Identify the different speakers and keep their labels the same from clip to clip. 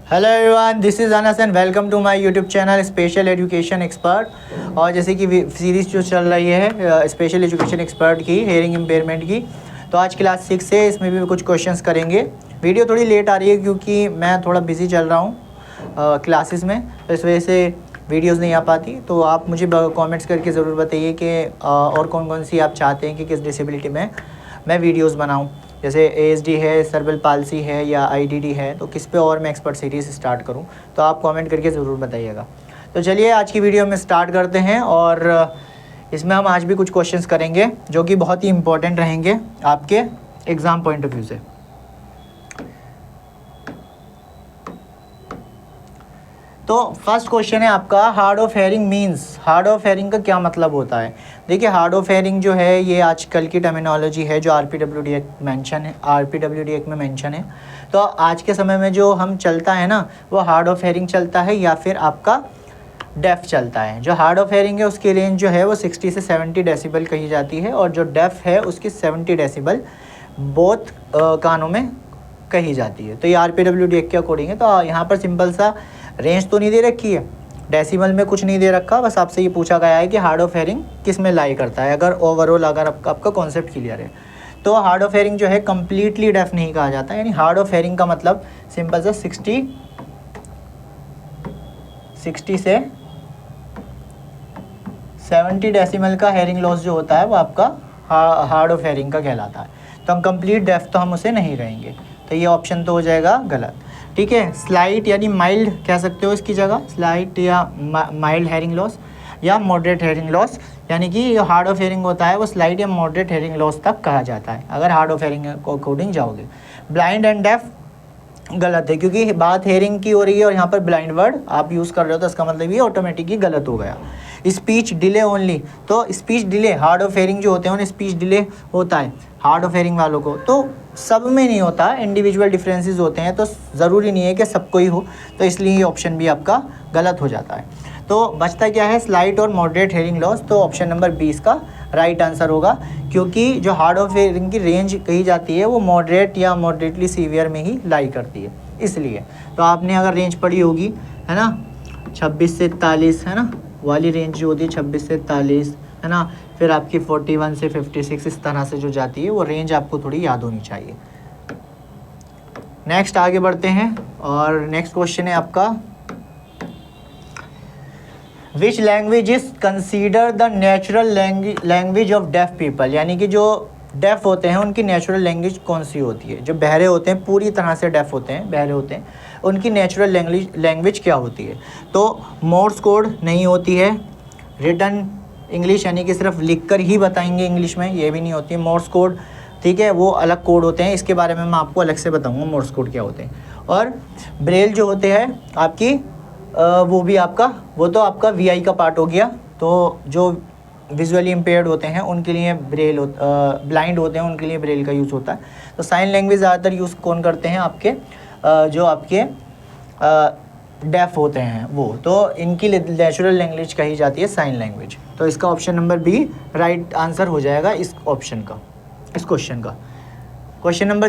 Speaker 1: Hello everyone, this is Anas and welcome to my YouTube channel special education expert. और जैसे कि series जो चल रही है स्पेशल एजुकेशन एक्सपर्ट की हेयरिंग इम्पेयरमेंट की, तो आज क्लास 6 से इसमें भी कुछ क्वेश्चंस करेंगे। वीडियो थोड़ी लेट आ रही है क्योंकि मैं थोड़ा बिजी चल रहा हूँ क्लासेस में, तो इस वजह से वीडियोस नहीं आ पाती। तो आप मुझे कमेंट्स करके ज़रूर बताइए कि और कौन कौन सी आप चाहते हैं कि किस डिसेबिलिटी में मैं वीडियोस बनाऊं। जैसे ASD है, सर्बल पाल्सी है या IDD है, तो किस पे और मैं एक्सपर्ट सीरीज़ स्टार्ट करूं, तो आप कमेंट करके ज़रूर बताइएगा। तो चलिए आज की वीडियो में स्टार्ट करते हैं और इसमें हम आज भी कुछ क्वेश्चंस करेंगे जो कि बहुत ही इंपॉर्टेंट रहेंगे आपके एग्ज़ाम पॉइंट ऑफ व्यू से। तो फर्स्ट क्वेश्चन है आपका, hard of hearing means. Hard of hearing का क्या मतलब होता है? देखिए, हार्ड ऑफ हेयरिंग जो है ये आजकल की टर्मिनोलॉजी है जो RPWD एक्ट में मेंशन है। तो आज के समय में जो हम चलता है ना, वो हार्ड ऑफ हेयरिंग चलता है या फिर आपका डेफ चलता है। जो हार्ड ऑफ हेयरिंग है उसकी रेंज जो है वो 60 से 70 डेसिबल कही जाती है, और जो डेफ है उसकी 70 डेसिबल बोथ कानों में कही जाती है। तो ये RPWD एक्ट के अकॉर्डिंग है। तो यहाँ पर सिंपल सा रेंज तो नहीं दे रखी है, डेसिमल में कुछ नहीं दे रखा, बस आपसे ये पूछा गया है कि हार्ड ऑफ हेयरिंग किस में लाई करता है। अगर ओवरऑल अगर आपका कॉन्सेप्ट क्लियर है तो हार्ड ऑफ हेयरिंग जो है कम्प्लीटली डेफ नहीं कहा जाता है। यानी हार्ड ऑफ हेयरिंग का मतलब सिंपल सा 60 से 70 डेसिमल का हेयरिंग लॉस जो होता है वो आपका हार्ड ऑफ हेयरिंग का कहलाता है। तो हम कंप्लीट डेफ तो हम उसे नहीं कहेंगे, तो ये ऑप्शन तो हो जाएगा गलत। ठीक है, स्लाइट यानी माइल्ड कह सकते हो इसकी जगह, स्लाइट या माइल्ड हेयरिंग लॉस या मॉडरेट हेयरिंग लॉस। यानी कि जो हार्ड ऑफ हेयरिंग होता है वो स्लाइट या मॉडरेट हेयरिंग लॉस तक कहा जाता है अगर हार्ड ऑफ हेयरिंग को अकॉर्डिंग जाओगे। ब्लाइंड एंड डेफ गलत है क्योंकि बात हेयरिंग की हो रही है और यहाँ पर ब्लाइंड वर्ड आप यूज़ कर रहे हो, तो इसका मतलब ये ऑटोमेटिकली गलत हो गया। स्पीच डिले ओनली, तो speech delay hard of hearing जो होते हैं उन्हें स्पीच डिले होता है हार्ड ऑफ हेयरिंग वालों को, तो सब में नहीं होता, इंडिविजुअल डिफरेंसेस होते हैं, तो ज़रूरी नहीं है कि सबको ही हो, तो इसलिए ये ऑप्शन भी आपका गलत हो जाता है। तो बचता क्या है, स्लाइट और मॉडरेट हेयरिंग लॉस। तो ऑप्शन नंबर 20 का राइट आंसर होगा, क्योंकि जो हार्ड ऑफ हेयरिंग की रेंज कही जाती है वो मॉडरेट या मॉडरेटली सीवियर में ही लाई करती है, इसलिए। तो आपने अगर रेंज पढ़ी होगी है ना, 26 से 41 है ना वाली रेंज जो होती है, 26 से 41 है ना, फिर आपकी 41 से 56 इस तरह से जो जाती है वो रेंज आपको थोड़ी याद होनी चाहिए। नेक्स्ट आगे बढ़ते हैं और नेक्स्ट क्वेश्चन है आपका, which language is consider the natural language of deaf people. यानी कि जो डेफ होते हैं उनकी नेचुरल लैंग्वेज कौन सी होती है? जो बहरे होते हैं, पूरी तरह से डेफ होते हैं, बहरे होते हैं, उनकी नेचुरल लैंग्वेज क्या होती है? तो मोर्स कोड नहीं होती है, रिटन इंग्लिश यानी कि सिर्फ लिख कर ही बताएंगे इंग्लिश में, ये भी नहीं होती है मोर्स कोड। ठीक है, वो अलग कोड होते हैं, इसके बारे में मैं आपको अलग से बताऊंगा मोर्स कोड क्या होते हैं। और ब्रेल जो होते हैं आपकी वो भी आपका, वो तो आपका VI का पार्ट हो गया। तो जो विजुअली इम्पेयर्ड होते हैं उनके लिए ब्रेल ब्लाइंड होते हैं उनके लिए ब्रेल का यूज़ होता है। तो साइन लैंग्वेज ज़्यादातर यूज़ कौन करते हैं? आपके जो आपके डेफ होते हैं वो, तो इनकी नेचुरल लैंग्वेज कही जाती है साइन लैंग्वेज। तो इसका option number B right answer हो जाएगा इस ऑप्शन का, इस क्वेश्चन का। क्वेश्चन नंबर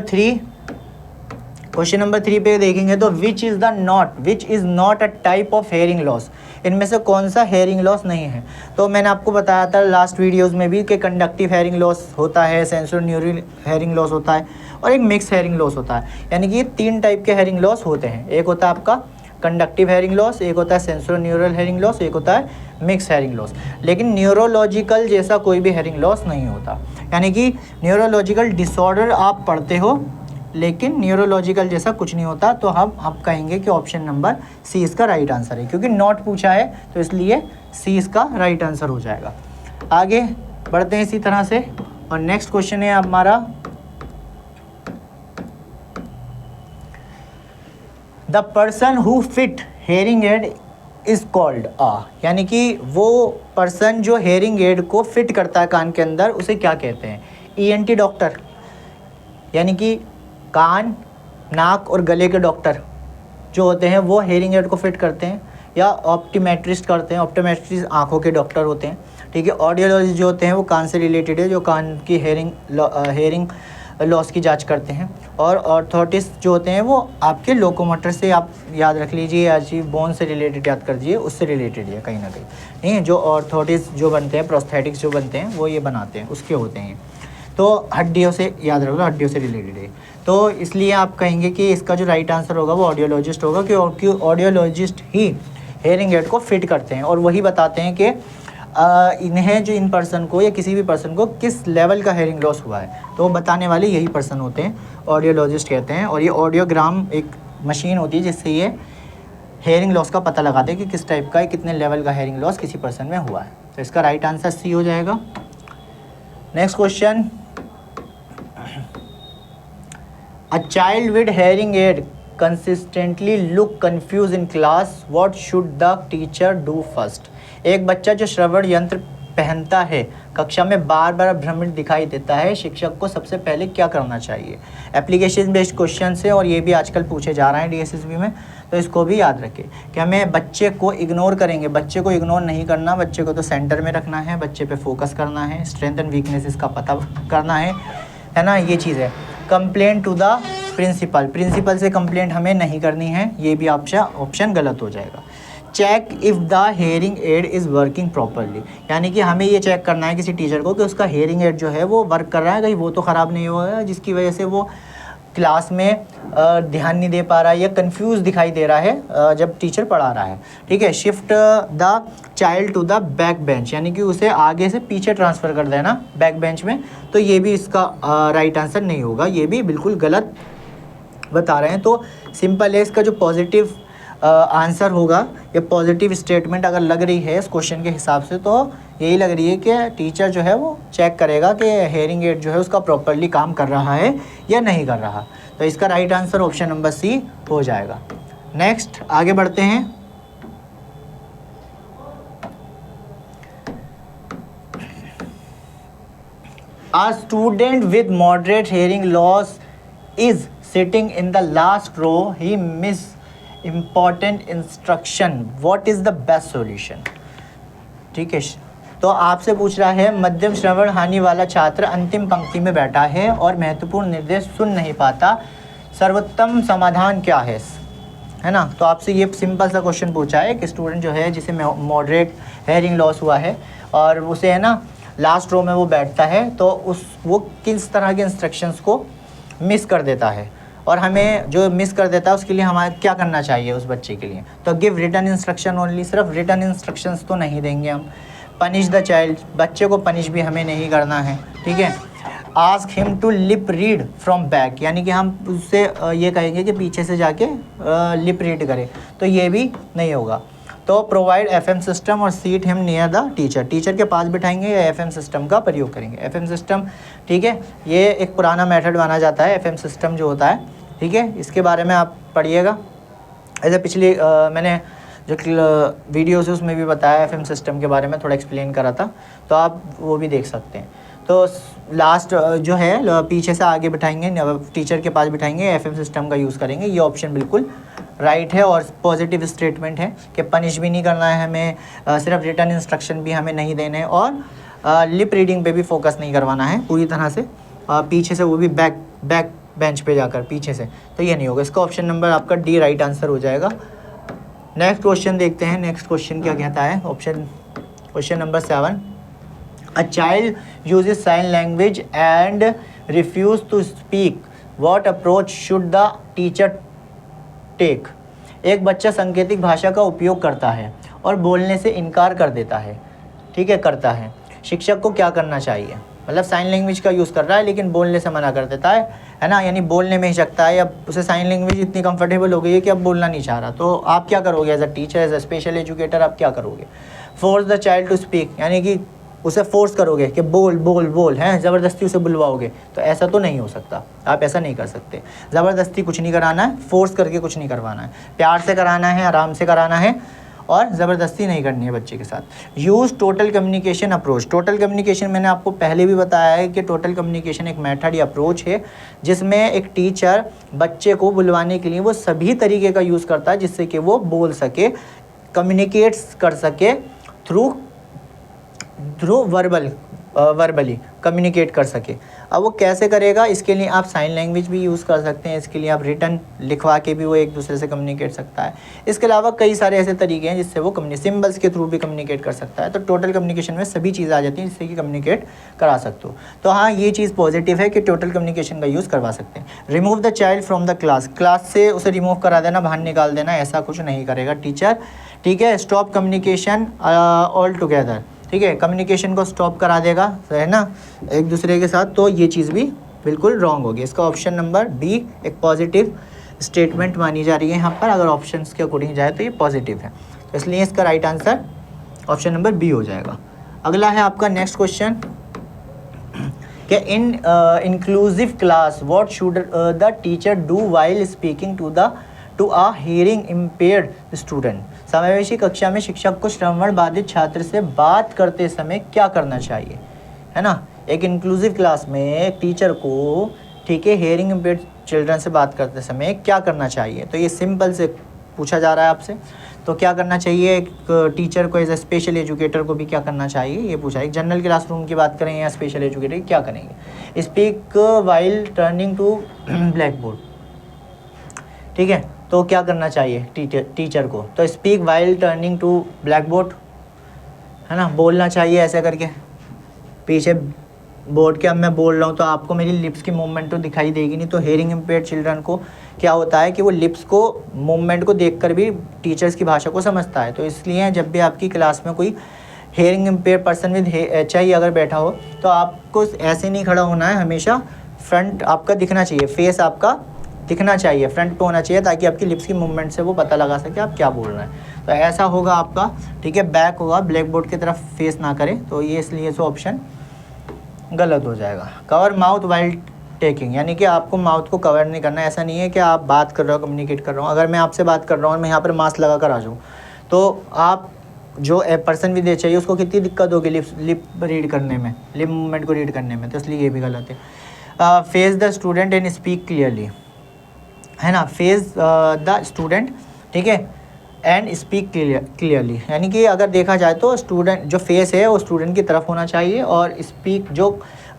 Speaker 1: 3 पे देखेंगे तो which is not a type of hearing loss. इनमें से कौन सा हेयरिंग लॉस नहीं है? तो मैंने आपको बताया था लास्ट वीडियोस में भी कि कंडक्टिव हेयरिंग लॉस होता है, सेंसोरी न्यूरल हेयरिंग लॉस होता है और एक मिक्स हेयरिंग लॉस होता है। यानी कि ये 3 टाइप के हेयरिंग लॉस होते हैं, एक होता है आपका कंडक्टिव हेयरिंग लॉस, एक होता है सेंसोरी न्यूरल हेयरिंग लॉस, एक होता है मिक्स हेयरिंग लॉस। लेकिन न्यूरोलॉजिकल जैसा कोई भी हेयरिंग लॉस नहीं होता। यानी कि न्यूरोलॉजिकल डिसऑर्डर आप पढ़ते हो लेकिन न्यूरोलॉजिकल जैसा कुछ नहीं होता। तो हम आप कहेंगे कि ऑप्शन नंबर सी इसका राइट आंसर है, क्योंकि नॉट पूछा है तो इसलिए सी इसका राइट आंसर हो जाएगा। आगे बढ़ते हैं इसी तरह से और नेक्स्ट क्वेश्चन है हमारा, the person who fit hearing aid is called आ। यानी कि वो पर्सन जो हेयरिंग एड को फिट करता है कान के अंदर उसे क्या कहते हैं? ENT डॉक्टर, यानी कि कान, नाक और गले के डॉक्टर जो होते हैं वो हेयरिंग एड को फिट करते हैं, या ऑप्टिमेट्रिस्ट करते हैं, ऑप्टिमेट्रिस्ट आँखों के डॉक्टर होते हैं। ठीक है, ऑडियोलॉजिस्ट जो होते हैं वो कान से रिलेटेड है, जो कान की हेयरिंग लॉस की जांच करते हैं। और ऑर्थोटिस्ट जो होते हैं वो आपके लोकोमोटर से, आप याद रख लीजिए या जी बोन से रिलेटेड याद कर दीजिए, उससे रिलेटेड है कहीं ना कहीं, नहीं है। जो ऑर्थोटिस्ट जो बनते हैं, प्रोस्थेटिक्स जो बनते हैं वो ये बनाते हैं, उसके होते हैं। तो हड्डियों से याद रखो, हड्डियों से रिलेटेड है। तो इसलिए आप कहेंगे कि इसका जो राइट आंसर होगा वो ऑडियोलॉजिस्ट होगा, क्योंकि ऑडियोलॉजिस्ट ही हेयरिंग एड को फिट करते हैं और वही बताते हैं कि इन्हें, जो इन पर्सन को या किसी भी पर्सन को किस लेवल का हेयरिंग लॉस हुआ है, तो वो बताने वाले यही पर्सन होते हैं, ऑडियोलॉजिस्ट कहते हैं। और ये ऑडियोग्राम एक मशीन होती है जिससे ये हेयरिंग लॉस का पता लगाते हैं कि किस टाइप का, कितने लेवल का हेयरिंग लॉस किसी पर्सन में हुआ है। तो इसका राइट आंसर सी हो जाएगा। Next question, a child with hearing aid consistently look confuse in class, what should the teacher do first. एक बच्चा जो श्रवण यंत्र पहनता है कक्षा में बार बार भ्रमित दिखाई देता है, शिक्षक को सबसे पहले क्या करना चाहिए। एप्लीकेशन बेस्ड क्वेश्चन है और ये भी आजकल पूछे जा रहे हैं डीएसएसबी में, तो इसको भी याद रखें कि हमें बच्चे को इग्नोर करेंगे, बच्चे को इग्नोर नहीं करना, बच्चे को तो सेंटर में रखना है, बच्चे पे फोकस करना है, स्ट्रेंथ एंड वीकनेसेस का पता करना है ना, ये चीज़ है। Complaint to the principal, principal से कंप्लेंट हमें नहीं करनी है, ये भी ऑप्शन गलत हो जाएगा। Check if the hearing aid is working properly, यानी कि हमें ये चेक करना है किसी टीचर को कि उसका हेयरिंग एड जो है वो वर्क कर रहा है, कहीं वो तो ख़राब नहीं हुआ है जिसकी वजह से वो क्लास में ध्यान नहीं दे पा रहा है या कंफ्यूज दिखाई दे रहा है जब टीचर पढ़ा रहा है। ठीक है। Shift the child to the back bench, यानी कि उसे आगे से पीछे ट्रांसफ़र कर देना बैक बेंच में, तो ये भी इसका राइट आंसर नहीं होगा, ये भी बिल्कुल गलत बता रहे हैं। तो सिंपल है, इसका जो पॉजिटिव आंसर होगा या पॉजिटिव स्टेटमेंट अगर लग रही है इस क्वेश्चन के हिसाब से, तो यही लग रही है कि टीचर जो है वो चेक करेगा कि हेयरिंग एड जो है उसका प्रॉपरली काम कर रहा है या नहीं कर रहा। तो इसका right answer option number C हो जाएगा। नेक्स्ट आगे बढ़ते हैं। A student with moderate hearing loss is sitting in the last row. He missed important instruction. What is the best solution? ठीक है, तो आपसे पूछ रहा है मध्यम श्रवण हानि वाला छात्र अंतिम पंक्ति में बैठा है और महत्वपूर्ण निर्देश सुन नहीं पाता, सर्वोत्तम समाधान क्या है ना। तो आपसे ये सिंपल सा क्वेश्चन पूछा है कि स्टूडेंट जो है जिसे मॉडरेट हेयरिंग लॉस हुआ है और उसे है ना लास्ट रो में वो बैठता है, तो वो किस तरह के इंस्ट्रक्शंस को मिस कर देता है, और हमें जो मिस कर देता है उसके लिए हमारे क्या करना चाहिए उस बच्चे के लिए। तो गिव रिटर्न इंस्ट्रक्शन ओनली, सिर्फ रिटर्न इंस्ट्रक्शंस तो नहीं देंगे हम। पनिश द चाइल्ड, बच्चे को पनिश भी हमें नहीं करना है। ठीक है। Ask him to lip read from back, यानी कि हम उससे ये कहेंगे कि पीछे से जाके लिप रीड करे, तो ये भी नहीं होगा। तो प्रोवाइड एफएम सिस्टम और seat him near the teacher, teacher के पास बिठाएंगे या एफएम सिस्टम का प्रयोग करेंगे। एफएम सिस्टम, ठीक है, ये एक पुराना मेथड माना जाता है एफएम सिस्टम जो होता है। ठीक है, इसके बारे में आप पढ़िएगा। ऐसे पिछली मैंने जो वीडियोज़ है उसमें भी बताया एफएम सिस्टम के बारे में, थोड़ा एक्सप्लेन करा था, तो आप वो भी देख सकते हैं। तो लास्ट जो है पीछे से आगे बिठाएंगे, टीचर के पास बिठाएंगे, एफएम सिस्टम का यूज़ करेंगे, ये ऑप्शन बिल्कुल राइट है और पॉजिटिव स्टेटमेंट है कि पनिश भी नहीं करना है हमें, सिर्फ रिटर्न इंस्ट्रक्शन भी हमें नहीं देने, और लिप रीडिंग पे भी फोकस नहीं करवाना है पूरी तरह से, पीछे से, वो भी बैक बेंच पे जाकर पीछे से, तो ये नहीं होगा। इसका ऑप्शन नंबर आपका डी राइट आंसर हो जाएगा। नेक्स्ट क्वेश्चन देखते हैं। नेक्स्ट क्वेश्चन क्या कहता है, question number 7, a child uses sign language and refuse to speak, what approach should the teacher take. एक बच्चा सांकेतिक भाषा का उपयोग करता है और बोलने से इनकार कर देता है, ठीक है, करता है, शिक्षक को क्या करना चाहिए। मतलब साइन लैंग्वेज का यूज़ कर रहा है लेकिन बोलने से मना कर देता है ना, यानी बोलने में हिचकता है, अब उसे साइन लैंग्वेज इतनी कंफर्टेबल हो गई है कि अब बोलना नहीं चाह रहा, तो आप क्या करोगे as a teacher, as a special educator, आप क्या करोगे। Force the child to speak, यानी कि उसे फोर्स करोगे कि बोल बोल बोल, हैं, ज़बरदस्ती उसे बुलवाओगे, तो ऐसा तो नहीं हो सकता, आप ऐसा नहीं कर सकते। ज़बरदस्ती कुछ नहीं कराना है, फोर्स करके कुछ नहीं करवाना है, प्यार से कराना है, आराम से कराना है, और ज़बरदस्ती नहीं करनी है बच्चे के साथ। Use total communication approach. Total communication मैंने आपको पहले भी बताया है कि टोटल कम्युनिकेशन एक मेथड या अप्रोच है जिसमें एक टीचर बच्चे को बुलवाने के लिए वो सभी तरीके का यूज़ करता है जिससे कि वो बोल सके, कम्युनिकेट्स कर सके थ्रू वर्बली कम्युनिकेट कर सके। अब वो कैसे करेगा, इसके लिए आप साइन लैंग्वेज भी यूज़ कर सकते हैं, इसके लिए आप रिटन लिखवा के भी वो एक दूसरे से कम्युनिकेट सकता है। इसके अलावा कई सारे ऐसे तरीके हैं जिससे वो सिम्बल्स के थ्रू भी कम्युनिकेट कर सकता है। तो टोटल कम्युनिकेशन में सभी चीज़ें आ जाती हैं जिससे कि कम्युनिकेट करा सकते हो। तो हाँ, ये चीज़ पॉजिटिव है कि टोटल कम्युनिकेशन का यूज़ करवा सकते हैं। Remove the child from the class, class से उसे रिमूव करा देना, बाहर निकाल देना, ऐसा कुछ नहीं करेगा टीचर, ठीक है। स्टॉप कम्युनिकेशन ऑल टुगेदर, ठीक है, कम्युनिकेशन को स्टॉप करा देगा, है ना, एक दूसरे के साथ। तो ये चीज़ भी बिल्कुल रॉन्ग होगी। इसका ऑप्शन नंबर बी एक पॉजिटिव स्टेटमेंट मानी जा रही है यहाँ पर। अगर ऑप्शंस के अकॉर्डिंग जाए तो ये पॉजिटिव है, तो इसलिए इसका right answer option number B हो जाएगा। अगला है आपका नेक्स्ट क्वेश्चन कि in inclusive class what should the teacher do while speaking to a hearing impaired student. समावेशी कक्षा में शिक्षक को श्रवण बाधित छात्र से बात करते समय क्या करना चाहिए, है ना। एक इंक्लूसिव क्लास में एक टीचर को, ठीक है, हियरिंग इम्पेयर्ड चिल्ड्रन से बात करते समय क्या करना चाहिए। तो ये सिंपल से पूछा जा रहा है आपसे। तो क्या करना चाहिए, एक टीचर को एज ए स्पेशल एजुकेटर को भी क्या करना चाहिए, ये पूछा है। एक जनरल क्लासरूम की बात करें या स्पेशल एजुकेटर क्या करेंगे। Speak while turning to black board, ठीक है, तो क्या करना चाहिए टीचर को। तो speak while turning to black board, है ना, बोलना चाहिए ऐसे करके पीछे बोर्ड के। अब मैं बोल रहा हूँ तो आपको मेरी लिप्स की मूवमेंट तो दिखाई देगी नहीं। तो हेयरिंग इम्पेयर्ड चिल्ड्रन को क्या होता है कि वो लिप्स को मूवमेंट को देखकर भी टीचर्स की भाषा को समझता है। तो इसलिए जब भी आपकी क्लास में कोई hearing impaired person with HI अगर बैठा हो तो आपको ऐसे नहीं खड़ा होना है, हमेशा फ्रंट आपका दिखना चाहिए, फेस आपका दिखना चाहिए, फ्रंट पे होना चाहिए, ताकि आपकी लिप्स की मूवमेंट से वो पता लगा सके आप क्या बोल रहे हैं। तो ऐसा होगा आपका, ठीक है, बैक होगा, ब्लैक बोर्ड की तरफ फेस ना करें। तो ये इसलिए सो ऑप्शन गलत हो जाएगा। कवर माउथ वाइल टेकिंग, यानी कि आपको माउथ को कवर नहीं करना। ऐसा नहीं है कि आप बात कर रहे हो, कम्युनिकेट कर रहा हूँ, अगर मैं आपसे बात कर रहा हूँ और मैं यहाँ पर मास्क लगा कर आ जाऊँ तो आप जो पर्सन भी दे चाहिए उसको कितनी दिक्कत होगी लिप रीड करने में, लिप मूवमेंट को रीड करने में। तो इसलिए ये भी गलत है। Face the student and speak clearly, है ना, फेस द स्टूडेंट, ठीक है, एंड स्पीक क्लियरली, यानी कि अगर देखा जाए तो स्टूडेंट जो फेस है वो स्टूडेंट की तरफ होना चाहिए और स्पीक जो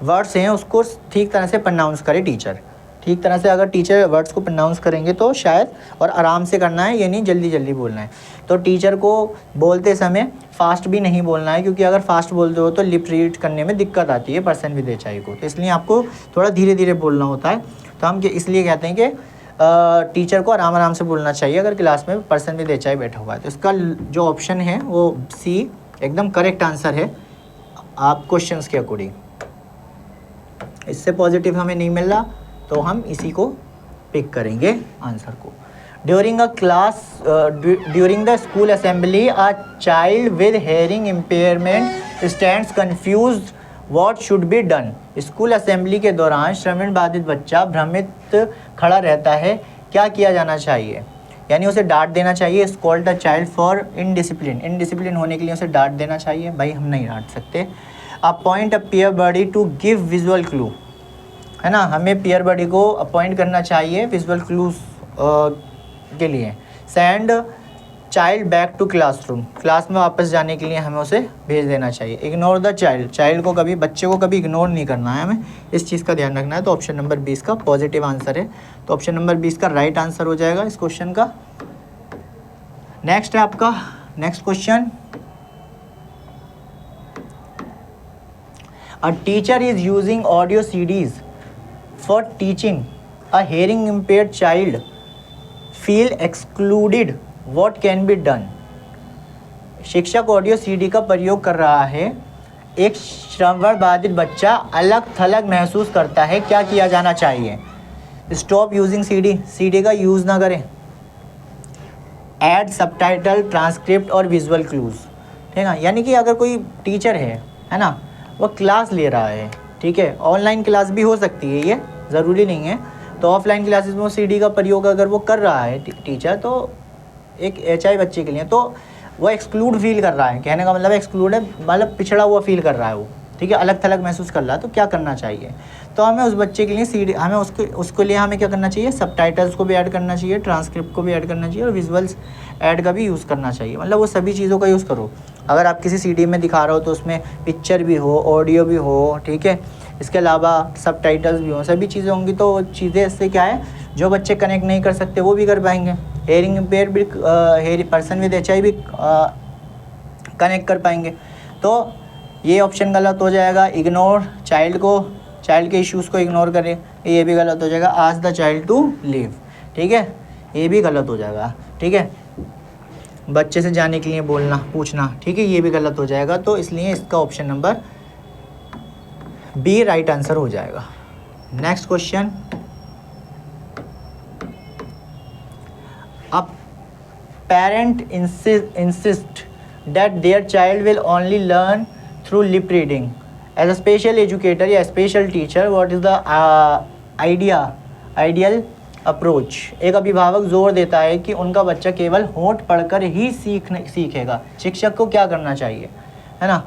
Speaker 1: वर्ड्स हैं उसको ठीक तरह से प्रनाउंस करे टीचर। ठीक तरह से अगर टीचर वर्ड्स को प्रनाउंस करेंगे तो शायद, और आराम से करना है, ये नहीं जल्दी जल्दी बोलना है। तो टीचर को बोलते समय फास्ट भी नहीं बोलना है, क्योंकि अगर फास्ट बोलते हो तो लिप रीड करने में दिक्कत आती है पर्सन विद HI को। तो इसलिए आपको थोड़ा धीरे धीरे बोलना होता है। तो हम इसलिए कहते हैं कि टीचर को आराम आराम से बोलना चाहिए अगर क्लास में पर्सन विद HI बैठा हुआ है। तो इसका जो ऑप्शन है वो सी एकदम करेक्ट आंसर है आप क्वेश्चंस के अकॉर्डिंग। इससे पॉजिटिव हमें नहीं मिल रहा तो हम इसी को पिक करेंगे आंसर को। During a class during the school assembly a child with hearing impairment stands confused what should be done. School assembly के दौरान श्रवण बाधित बच्चा भ्रमित खड़ा रहता है, क्या किया जाना चाहिए। यानी उसे डांट देना चाहिए। Scold the child for indiscipline, indiscipline होने के लिए उसे डांट देना चाहिए। भाई हम नहीं डांट सकते। Appoint a peer body to give visual clue, है ना, हमें पियर बॉडी को अपॉइंट करना चाहिए विजुअल क्लूज के लिए। Send child back to classroom, class में वापस जाने के लिए हमें उसे भेज देना चाहिए। इग्नोर द चाइल्ड, चाइल्ड को कभी, बच्चे को कभी इग्नोर नहीं करना है, हमें इस चीज़ का ध्यान रखना है। तो ऑप्शन नंबर 20 का पॉजिटिव आंसर है। तो ऑप्शन नंबर 20 का राइट आंसर हो जाएगा इस क्वेश्चन का। नेक्स्ट है आपका next question. A teacher is using audio CDs for teaching a hearing impaired child feel excluded, what can be done. शिक्षक ऑडियो CD का प्रयोग कर रहा है, एक श्रवण बाधित बच्चा अलग थलग महसूस करता है, क्या किया जाना चाहिए। स्टॉप यूजिंग CD का यूज़ ना करें। ऐड सबटाइटल, ट्रांसक्रिप्ट और विजुअल क्लूज, ठीक है ना। यानी कि अगर कोई टीचर है ना, वो क्लास ले रहा है, ठीक है, ऑनलाइन क्लास भी हो सकती है, ये ज़रूरी नहीं है। तो ऑफलाइन क्लासेस में वो CD का प्रयोग अगर वो कर रहा है टीचर, तो एक HI बच्चे के लिए तो वो एक्सक्लूड फील कर रहा है। कहने का मतलब एक्सक्लूड है, मतलब पिछड़ा हुआ फील कर रहा है वो, ठीक है, अलग थलग महसूस कर रहा है। तो क्या करना चाहिए, तो हमें उस बच्चे के लिए CD, हमें उसके लिए हमें क्या करना चाहिए, सबटाइटल्स को भी ऐड करना चाहिए, ट्रांसक्रिप्ट को भी ऐड करना चाहिए और विजुअल्स ऐड का भी यूज़ करना चाहिए। मतलब वो सभी चीज़ों का यूज़ करो। अगर आप किसी CD में दिखा रहे हो तो उसमें पिक्चर भी हो, ऑडियो भी हो, ठीक है, इसके अलावा सबटाइटल्स भी हों, सभी चीज़ें होंगी तो वो चीज़ें इससे क्या है, जो बच्चे कनेक्ट नहीं कर सकते वो भी कर पाएंगे। हेयरिंग इम्पेयर भी पर्सन विद एच आई भी कनेक्ट कर पाएंगे। तो ये ऑप्शन गलत हो जाएगा। इग्नोर चाइल्ड के इश्यूज़ को इग्नोर करें, ये भी गलत हो जाएगा। Ask the child to leave, ठीक है, ये भी गलत हो जाएगा। ठीक है, बच्चे से जाने के लिए बोलना पूछना, ठीक है, ये भी गलत हो जाएगा। तो इसलिए इसका option number B right answer हो जाएगा। Next question, a parent insist that their child will only learn through lip reading as a special educator या special teacher, what is the ideal approach. एक अभिभावक जोर देता है कि उनका बच्चा केवल होंठ पढ़कर ही सीखेगा, शिक्षक को क्या करना चाहिए, है ना।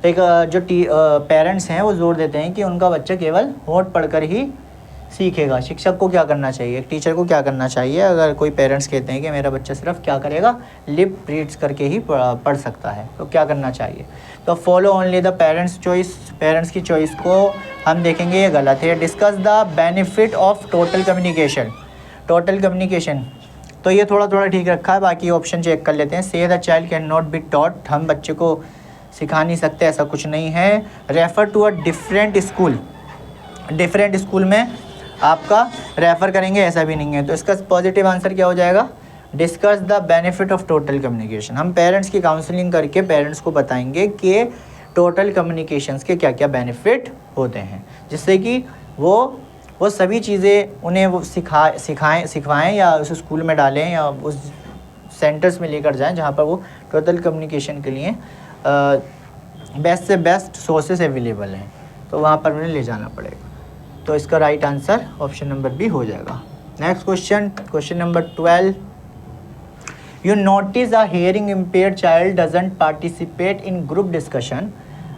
Speaker 1: एक जो पेरेंट्स हैं वो जोर देते हैं कि उनका बच्चा केवल होंठ पढ़कर ही सीखेगा, शिक्षक को क्या करना चाहिए, एक टीचर को क्या करना चाहिए। अगर कोई पेरेंट्स कहते हैं कि मेरा बच्चा सिर्फ क्या करेगा, लिप रीड्स करके ही पढ़ सकता है, तो क्या करना चाहिए। तो follow only the parents choice, parents की चॉइस को हम देखेंगे, ये गलत है। Discuss the benefit of total communication, तो ये थोड़ा ठीक रखा है, बाकी ऑप्शन चेक कर लेते हैं। से the child can not be taught, हम बच्चे को सिखा नहीं सकते, ऐसा कुछ नहीं है। Refer to a different school में आपका रेफ़र करेंगे, ऐसा भी नहीं है। तो इसका पॉजिटिव आंसर क्या हो जाएगा, discuss the benefit of total communication. हम पेरेंट्स की काउंसलिंग करके पेरेंट्स को बताएंगे कि टोटल कम्युनिकेशंस के क्या क्या बेनिफिट होते हैं, जिससे कि वो सभी चीज़ें उन्हें वो सिखवाएं या उस स्कूल में डालें या उस सेंटर्स में लेकर जाएं जहां पर वो टोटल कम्युनिकेशन के लिए बेस्ट से बेस्ट सोर्सेस अवेलेबल हैं, तो वहाँ पर उन्हें ले जाना पड़ेगा। तो इसका right answer option number B हो जाएगा। Next question number 12, you notice a hearing impaired child doesn't participate in group discussion.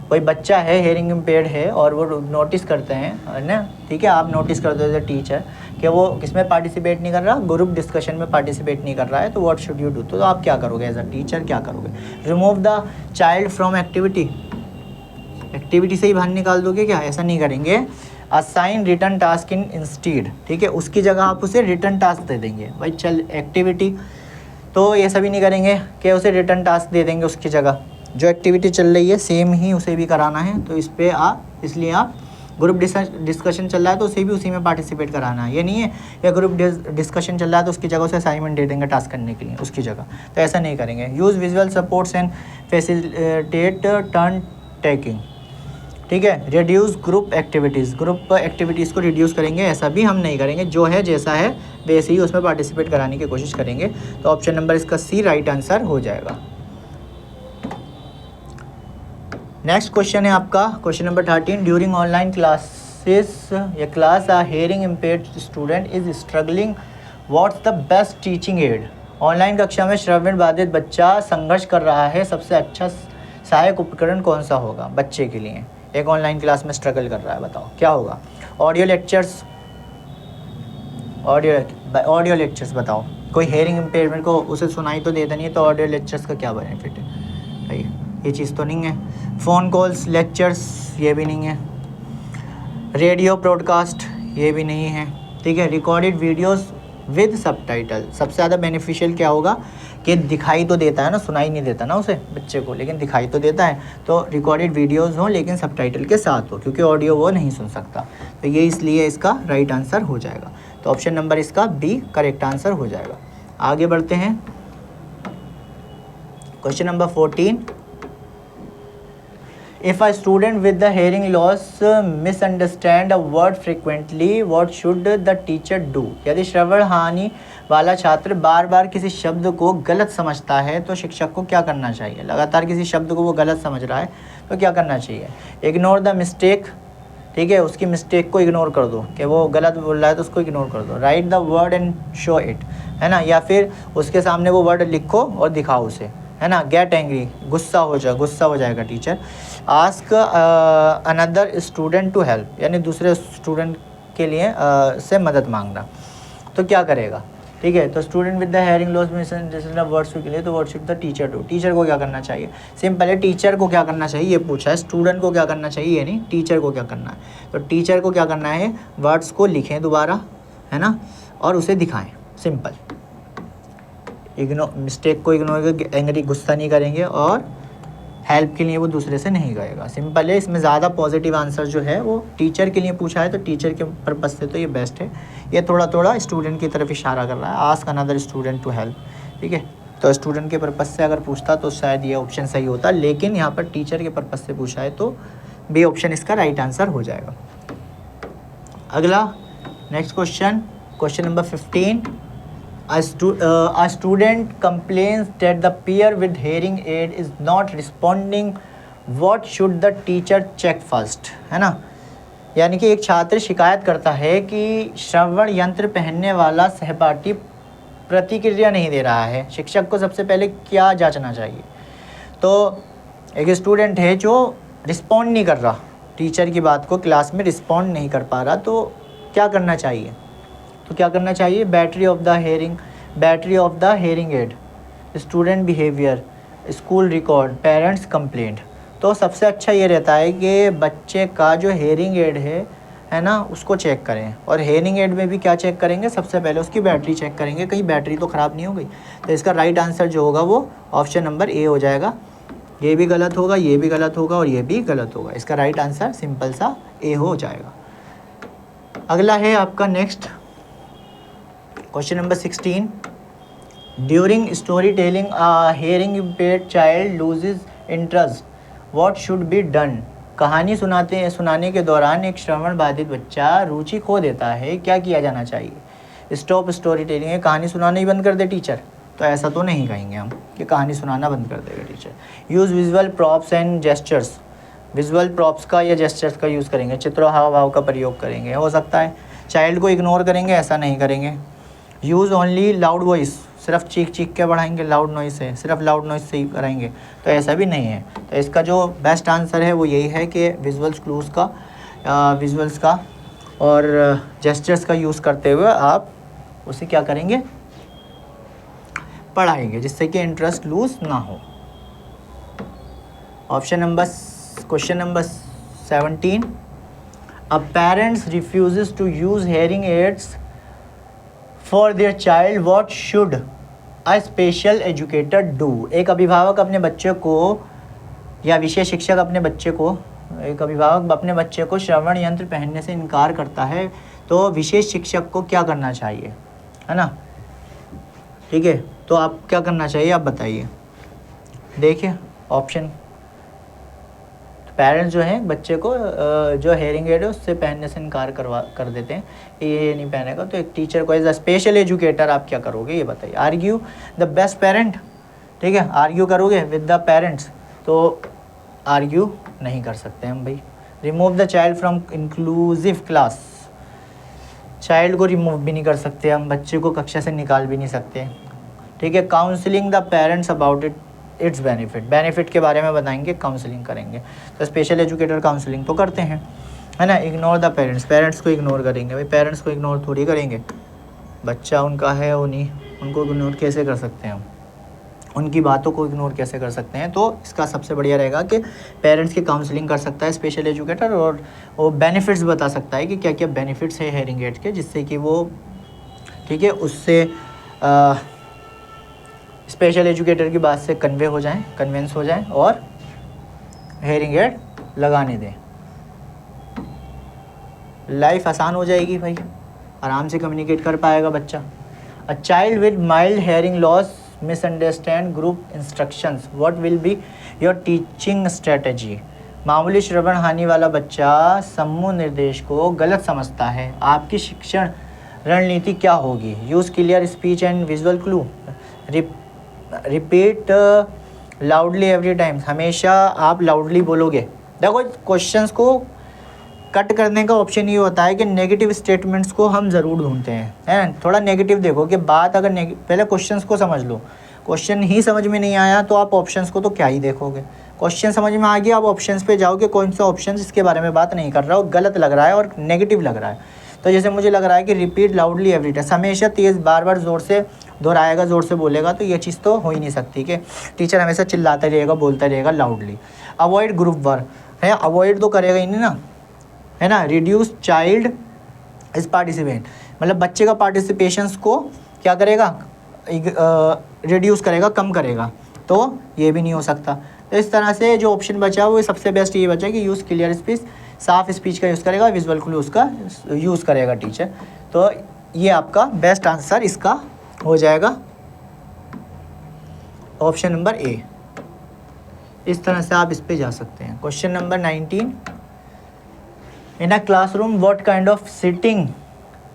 Speaker 1: कोई बच्चा है हेयरिंग इम्पेयर्ड है और वो नोटिस करते हैं, है ना, ठीक है, आप नोटिस करते हो एज अ टीचर कि वो किसमें पार्टिसिपेट नहीं कर रहा, ग्रुप डिस्कशन में पार्टिसिपेट नहीं कर रहा है, तो व्हाट शुड यू डू, तो आप क्या करोगे एज अ टीचर, क्या करोगे। Remove the child from activity से ही बाहर निकाल दोगे क्या, ऐसा नहीं करेंगे। Assign return task in instead, ठीक है, उसकी जगह आप उसे रिटर्न टास्क दे देंगे। भाई चल एक्टिविटी, तो ये सभी नहीं करेंगे कि उसे रिटर्न टास्क दे देंगे, उसकी जगह जो एक्टिविटी चल रही है सेम ही उसे भी कराना है। तो इस पे इसलिए आप ग्रुप डिस्कशन चल रहा है तो उसे भी उसी में पार्टिसिपेट कराना है। ये नहीं है या ग्रुप डिस्कशन चल रहा है तो उसकी जगह उसे असाइनमेंट दे देंगे टास्क करने के लिए उसकी जगह, तो ऐसा नहीं करेंगे। Use visual supports and facilitate turn taking, ठीक है। रिड्यूस ग्रुप एक्टिविटीज़ को रिड्यूस करेंगे, ऐसा भी हम नहीं करेंगे, जो है जैसा है वैसे ही उसमें पार्टिसिपेट कराने की कोशिश करेंगे। तो ऑप्शन नंबर इसका सी राइट आंसर हो जाएगा। नेक्स्ट क्वेश्चन है आपका question number 13, during online classes या class a hearing impaired student is struggling, what's the best teaching aid. Online कक्षा में श्रवण बाधित बच्चा संघर्ष कर रहा है, सबसे अच्छा सहायक उपकरण कौन सा होगा बच्चे के लिए। एक ऑनलाइन क्लास में स्ट्रगल कर रहा है, बताओ क्या होगा। ऑडियो लेक्चर्स बताओ। कोई हेयरिंग इम्पेयरमेंट को उसे सुनाई तो देता नहीं है, तो ऑडियो लेक्चर्स का क्या बेनिफिट है भाई, ये चीज़ तो नहीं है। फ़ोन कॉल्स लेक्चर्स, ये भी नहीं है। रेडियो ब्रॉडकास्ट, ये भी नहीं है, ठीक है। रिकॉर्डेड वीडियोस विद सबटाइटल, सबसे ज़्यादा बेनिफिशियल क्या होगा कि दिखाई तो देता है ना, सुनाई नहीं देता ना उसे बच्चे को, लेकिन दिखाई तो देता है। तो रिकॉर्डेड वीडियोस हो लेकिन सबटाइटल के साथ हो, क्योंकि ऑडियो वो नहीं सुन सकता, तो ये इसलिए इसका राइट आंसर हो जाएगा। तो ऑप्शन नंबर इसका बी करेक्ट आंसर हो जाएगा। आगे बढ़ते हैं question number 14, if a student with the hearing loss misunderstand a word frequently, what should the teacher do. यदि श्रवण हानि वाला छात्र बार बार किसी शब्द को गलत समझता है तो शिक्षक को क्या करना चाहिए। लगातार किसी शब्द को वो गलत समझ रहा है तो क्या करना चाहिए। इग्नोर द मिस्टेक, ठीक है, उसकी मिस्टेक को इग्नोर कर दो कि वो गलत बोल रहा है तो उसको इग्नोर कर दो। Right the word and show it, है ना, या फिर उसके सामने वो वर्ड लिखो और दिखाओ उसे, है ना। गेट एंग्री, गुस्सा हो जाएगा teacher. Ask another student to help, यानी दूसरे स्टूडेंट के लिए से मदद मांगना। तो क्या करेगा, ठीक है। तो student with the hearing loss misunderstanding words के लिए तो what should the teacher do, teacher को क्या करना चाहिए, सिंपल है, टीचर को क्या करना चाहिए ये पूछा है, स्टूडेंट को क्या करना चाहिए ये नहीं, टीचर को क्या करना है। तो टीचर को क्या करना है, वर्ड्स को लिखें दोबारा, है ना, और उसे दिखाएं, सिंपल, मिस्टेक को इग्नोर, एंग्री गुस्सा नहीं करेंगे, और हेल्प के लिए वो दूसरे से नहीं गएगा, सिंपल है। इसमें ज़्यादा पॉजिटिव आंसर जो है वो टीचर के लिए पूछा है, तो टीचर के पर्पज़ से तो ये बेस्ट है। ये थोड़ा थोड़ा स्टूडेंट की तरफ इशारा कर रहा है, ask another student to help, ठीक है। तो स्टूडेंट के पर्पज़ से अगर पूछता तो शायद ये ऑप्शन सही होता, लेकिन यहाँ पर टीचर के पर्पज़ से पूछा है तो बी ऑप्शन इसका राइट आंसर हो जाएगा। अगला next question, question number 15। A student complains that the peer with hearing aid is not responding. What should the teacher check first? है ना, यानी कि एक छात्र शिकायत करता है कि श्रवण यंत्र पहनने वाला सहपाठी प्रतिक्रिया नहीं दे रहा है, शिक्षक को सबसे पहले क्या जांचना चाहिए। तो एक स्टूडेंट है जो रिस्पॉन्ड नहीं कर रहा, टीचर की बात को क्लास में रिस्पॉन्ड नहीं कर पा रहा, तो क्या करना चाहिए, तो क्या करना चाहिए, battery of the hearing add, student behaviour, school record, parents complaint. तो सबसे अच्छा ये रहता है कि बच्चे का जो हेयरिंग एड है ना, उसको चेक करें। और हेयरिंग एड में भी क्या चेक करेंगे, सबसे पहले उसकी बैटरी चेक करेंगे, कहीं बैटरी तो ख़राब नहीं हो गई। तो इसका राइट आंसर जो होगा वो ऑप्शन नंबर ए हो जाएगा। ये भी गलत होगा, ये भी गलत होगा, और ये भी गलत होगा। इसका राइट आंसर सिंपल सा ए हो जाएगा। अगला है आपका next question number 16। During story telling hearing impaired child loses interest, what should be done. कहानी सुनाने के दौरान एक श्रवण बाधित बच्चा रुचि खो देता है, क्या किया जाना चाहिए। स्टॉप स्टोरी टेलिंग, कहानी सुनाना ही बंद कर दे टीचर, तो ऐसा तो नहीं कहेंगे हम कि कहानी सुनाना बंद कर देगा teacher. Use visual props and gestures, visual props का या जेस्चर्स का यूज़ करेंगे, चित्रों हाव भाव का प्रयोग करेंगे, हो सकता है। चाइल्ड को इग्नोर करेंगे, ऐसा नहीं करेंगे। यूज़ ओनली लाउड वॉइस, सिर्फ चीख के बढ़ाएंगे, लाउड नॉइस है, सिर्फ लाउड नॉइस से ही कराएंगे, तो ऐसा भी नहीं है। तो इसका जो बेस्ट आंसर है वो यही है कि विजुअल्स क्लूज़ का, विजुअल्स का और जेस्चर्स का यूज़ करते हुए आप उसे क्या करेंगे, पढ़ाएंगे, जिससे कि इंटरेस्ट लूज़ ना हो। Question number 17। A parents refuses to use hearing aids for their child, what should a special educator do. एक अभिभावक अपने बच्चे को या विशेष शिक्षक अपने बच्चे को, एक अभिभावक अपने बच्चे को श्रवण यंत्र पहनने से इनकार करता है, तो विशेष शिक्षक को क्या करना चाहिए, है ना, ठीक है। तो आप क्या करना चाहिए, आप बताइए। देखिए ऑप्शन, पेरेंट्स जो हैं बच्चे को जो हेयरिंग एड है उससे पहनने से इनकार कर देते हैं, ये नहीं पहनेगा, तो एक टीचर को एज अ स्पेशल एजुकेटर आप क्या करोगे ये बताइए। आर्ग्यू द बेस्ट पेरेंट, ठीक है, आर्ग्यू करोगे विद द पेरेंट्स, तो आर्ग्यू नहीं कर सकते हम भाई। Remove the child from inclusive class, child को रिमूव भी नहीं कर सकते हम, बच्चे को कक्षा से निकाल भी नहीं सकते, ठीक है। Counselling the parents about it's benefit के बारे में बताएंगे, काउंसलिंग करेंगे। तो स्पेशल एजुकेटर काउंसलिंग तो करते हैं, है ना। इग्नोर द पेरेंट्स को इग्नोर करेंगे भाई, पेरेंट्स को इग्नोर थोड़ी करेंगे, बच्चा उनका है, उनको इग्नोर कैसे कर सकते हैं हम, उनकी बातों को इग्नोर कैसे कर सकते हैं। तो इसका सबसे बढ़िया रहेगा कि पेरेंट्स की काउंसलिंग कर सकता है स्पेशल एजुकेटर, और वो बेनिफिट्स बता सकता है कि क्या क्या बेनिफिट्स है हेयरिंग एड के, जिससे कि वो, ठीक है, उससे स्पेशल एजुकेटर की बात से कन्विंस हो जाएं और हेयरिंग एड लगाने दें। लाइफ आसान हो जाएगी भाई, आराम से कम्युनिकेट कर पाएगा बच्चा। A child with mild hearing loss misunderstand group instructions, what will be your teaching strategy. मामूली श्रवण हानि वाला बच्चा समूह निर्देश को गलत समझता है, आपकी शिक्षण रणनीति क्या होगी। Use clear speech and visual clue, repeat loudly every time, हमेशा आप लाउडली बोलोगे। देखो क्वेश्चंस को कट करने का ऑप्शन ये होता है कि नेगेटिव स्टेटमेंट्स को हम ज़रूर ढूंढते हैं, थोड़ा नेगेटिव देखो कि बात अगर पहले क्वेश्चंस को समझ लो, क्वेश्चन ही समझ में नहीं आया तो आप ऑप्शंस को तो क्या ही देखोगे। क्वेश्चन समझ में आ गया, आप ऑप्शंस पे जाओगे, कौन सा ऑप्शन इसके बारे में बात नहीं कर रहा हो, गलत लग रहा है और नेगेटिव लग रहा है, तो जैसे मुझे लग रहा है कि रिपीट लाउडली एवरी टाइम, हमेशा तेज़ बार बार ज़ोर से दोहराएगा, ज़ोर से बोलेगा, तो ये चीज़ तो हो ही नहीं सकती कि टीचर हमेशा चिल्लाता रहेगा, बोलता रहेगा लाउडली। अवॉइड ग्रुप वर्क है, अवॉइड तो करेगा ही नहीं ना, है ना। रिड्यूस चाइल्ड इस पार्टिसिपेंट, मतलब बच्चे का पार्टिसिपेशंस को क्या करेगा, रिड्यूस करेगा, कम करेगा, तो ये भी नहीं हो सकता। तो इस तरह से जो ऑप्शन बचा वो सबसे बेस्ट ये बचा कि यूज़ क्लियर स्पीच, साफ स्पीच का यूज़ करेगा, विजुअल क्लूज का यूज़ करेगा टीचर। तो ये आपका बेस्ट आंसर इसका हो जाएगा ऑप्शन नंबर ए। इस तरह से आप इस पे जा सकते हैं। Question number 19, in a classroom what kind of sitting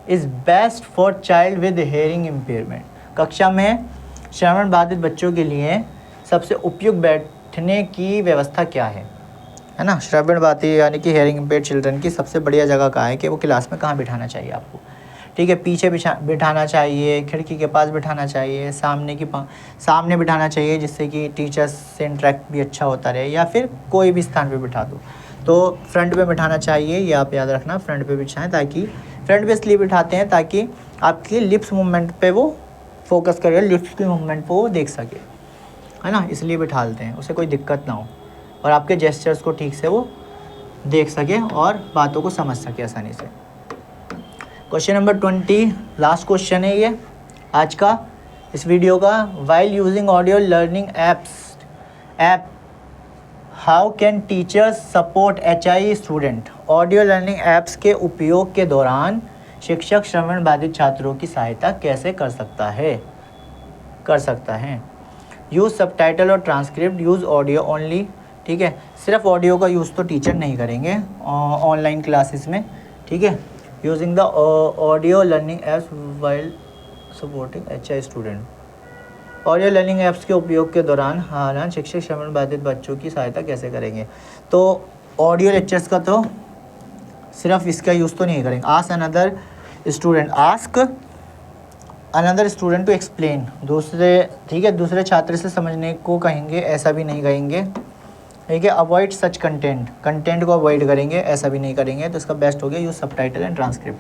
Speaker 1: is best for child with hearing impairment. कक्षा में श्रवण बाधित बच्चों के लिए सबसे उपयुक्त बैठने की व्यवस्था क्या है ना। श्रवण बाधित यानी कि हेयरिंग इम्पेयर्ड चिल्ड्रन की सबसे बढ़िया जगह कहाँ है कि वो क्लास में कहाँ बिठाना चाहिए आपको, ठीक है। पीछे बिठाना चाहिए, खिड़की के पास बिठाना चाहिए, सामने बिठाना चाहिए, जिससे कि टीचर्स से इंटरेक्ट भी अच्छा होता रहे, या फिर कोई भी स्थान पे बिठा दो। तो फ्रंट पे बिठाना चाहिए, ये आप याद रखना, फ्रंट पे बिठाएं, ताकि फ्रंट पे इसलिए बिठाते हैं ताकि आपकी लिप्स मूवमेंट पे वो फोकस करे, लिप्स की मूवमेंट पे वो देख सके, है ना, इसलिए बिठाते हैं, उसे कोई दिक्कत ना हो और आपके जेस्चर्स को ठीक से वो देख सके और बातों को समझ सके आसानी से। क्वेश्चन नंबर 20 लास्ट क्वेश्चन है ये आज का इस वीडियो का। While using audio learning app how can teachers support HI student. Audio learning apps के उपयोग के दौरान शिक्षक श्रवण बाधित छात्रों की सहायता कैसे कर सकता है। यूज़ सबटाइटल और ट्रांसक्रिप्ट, यूज़ ऑडियो ओनली, ठीक है। सिर्फ ऑडियो का यूज़ तो टीचर नहीं करेंगे ऑनलाइन क्लासेस में, ठीक है। Using the audio learning apps while supporting HI student. Audio learning apps के उपयोग के दौरान हालांकि शिक्षक श्रवण बाधित बच्चों की सहायता कैसे करेंगे। तो ऑडियो लेक्चर्स का तो सिर्फ इसका यूज़ तो नहीं करेंगे। Ask another student to explain, ठीक है, दूसरे छात्र से समझने को कहेंगे, ऐसा भी नहीं कहेंगे, ठीक है। अवॉइड सच कंटेंट को अवॉइड करेंगे, ऐसा भी नहीं करेंगे। तो इसका बेस्ट हो गया यूज़ सबटाइटल एंड ट्रांसक्रिप्ट,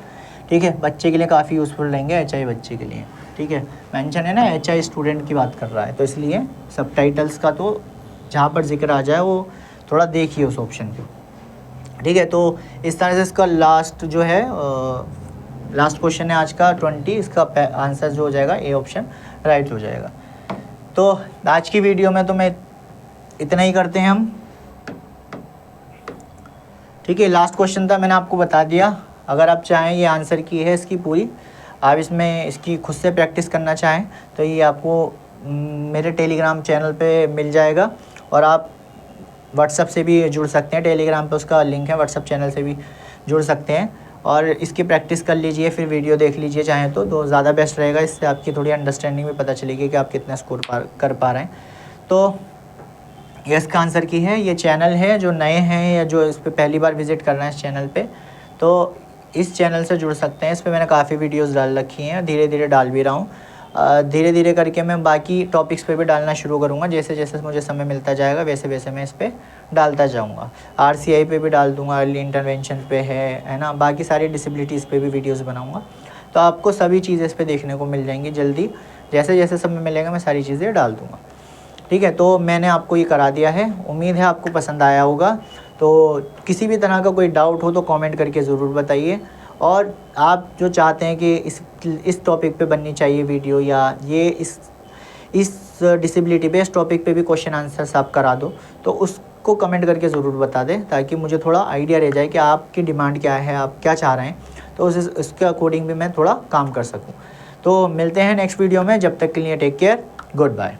Speaker 1: ठीक है। बच्चे के लिए काफ़ी यूज़फुल रहेंगे, HI बच्चे के लिए, ठीक है। मेंशन है ना HI स्टूडेंट की बात कर रहा है, तो इसलिए सबटाइटल्स का तो जहाँ पर जिक्र आ जाए वो थोड़ा देखिए उस ऑप्शन को, ठीक है। तो इस तरह से इसका लास्ट जो है लास्ट क्वेश्चन है आज का 20, इसका आंसर जो हो जाएगा ए ऑप्शन राइट हो जाएगा। तो आज की वीडियो में तो मैं इतना ही करते हैं हम, ठीक है। लास्ट क्वेश्चन था, मैंने आपको बता दिया। अगर आप चाहें ये आंसर की है इसकी पूरी, आप इसकी खुद से प्रैक्टिस करना चाहें तो ये आपको मेरे टेलीग्राम चैनल पे मिल जाएगा, और आप व्हाट्सएप से भी जुड़ सकते हैं। टेलीग्राम पे उसका लिंक है, व्हाट्सएप चैनल से भी जुड़ सकते हैं और इसकी प्रैक्टिस कर लीजिए, फिर वीडियो देख लीजिए चाहें तो ज़्यादा बेस्ट रहेगा। इससे आपकी थोड़ी अंडरस्टैंडिंग भी पता चलेगी कि आप कितना स्कोर कर पा रहे हैं। तो ये इसका आंसर की है। ये चैनल है, जो नए हैं या जो इस पर पहली बार विज़िट करना है इस चैनल पे, तो इस चैनल से जुड़ सकते हैं। इस पर मैंने काफ़ी वीडियोस डाल रखी हैं, धीरे धीरे डाल भी रहा हूँ। धीरे धीरे करके मैं बाकी टॉपिक्स पे भी डालना शुरू करूँगा। जैसे जैसे मुझे समय मिलता जाएगा वैसे वैसे मैं इस पर डालता जाऊँगा। RCI पे भी डाल दूँगा, अर्ली इंटरवेंशन पे है ना, बाकी सारी डिसेबिलिटीज़ पे भी वीडियोज़ बनाऊँगा। तो आपको सभी चीज़ें इस पर देखने को मिल जाएंगी जल्दी। जैसे जैसे समय मिलेगा मैं सारी चीज़ें डाल दूँगा, ठीक है। तो मैंने आपको ये करा दिया है, उम्मीद है आपको पसंद आया होगा। तो किसी भी तरह का कोई डाउट हो तो कमेंट करके ज़रूर बताइए, और आप जो चाहते हैं कि इस टॉपिक पे बननी चाहिए वीडियो, या ये इस डिसेबिलिटी पे इस टॉपिक पे भी क्वेश्चन आंसर्स आप करा दो, तो उसको कमेंट करके ज़रूर बता दें, ताकि मुझे थोड़ा आइडिया रह जाए कि आपकी डिमांड क्या है, आप क्या चाह रहे हैं, तो उसके अकॉर्डिंग भी मैं थोड़ा काम कर सकूँ। तो मिलते हैं नेक्स्ट वीडियो में, जब तक के लिए टेक केयर, गुड बाय।